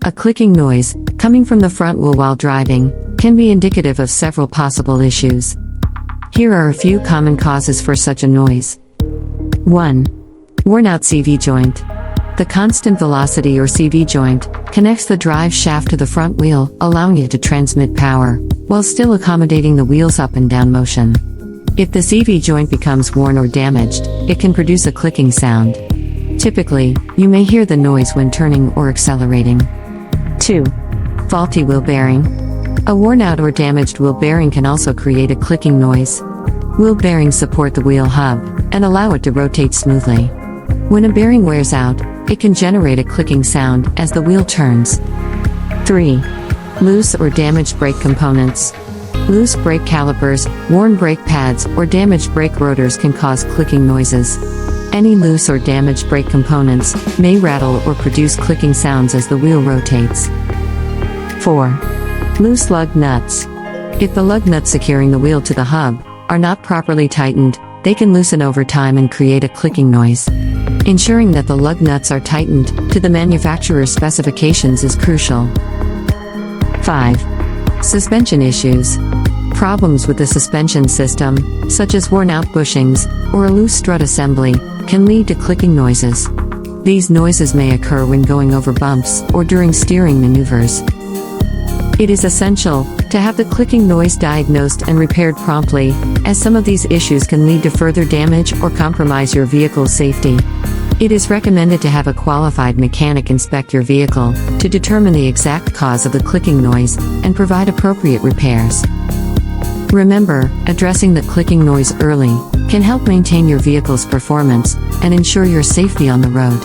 A clicking noise, coming from the front wheel while driving, can be indicative of several possible issues. Here are a few common causes for such a noise. 1. Worn out CV joint. The constant velocity or CV joint connects the drive shaft to the front wheel, allowing it to transmit power, while still accommodating the wheel's up and down motion. If the CV joint becomes worn or damaged, it can produce a clicking sound. Typically, you may hear the noise when turning or accelerating. 2. Faulty wheel bearing. A worn out or damaged wheel bearing can also create a clicking noise. Wheel bearings support the wheel hub and allow it to rotate smoothly. When a bearing wears out, it can generate a clicking sound as the wheel turns. 3. Loose or damaged brake components. Loose brake calipers, worn brake pads, or damaged brake rotors can cause clicking noises. Any loose or damaged brake components may rattle or produce clicking sounds as the wheel rotates. 4. Loose lug nuts. If the lug nuts securing the wheel to the hub are not properly tightened, they can loosen over time and create a clicking noise. Ensuring that the lug nuts are tightened to the manufacturer's specifications is crucial. 5. Suspension issues. Problems with the suspension system, such as worn-out bushings or a loose strut assembly, can lead to clicking noises. These noises may occur when going over bumps or during steering maneuvers. It is essential to have the clicking noise diagnosed and repaired promptly, as some of these issues can lead to further damage or compromise your vehicle's safety. It is recommended to have a qualified mechanic inspect your vehicle to determine the exact cause of the clicking noise and provide appropriate repairs. Remember, addressing the clicking noise early can help maintain your vehicle's performance and ensure your safety on the road.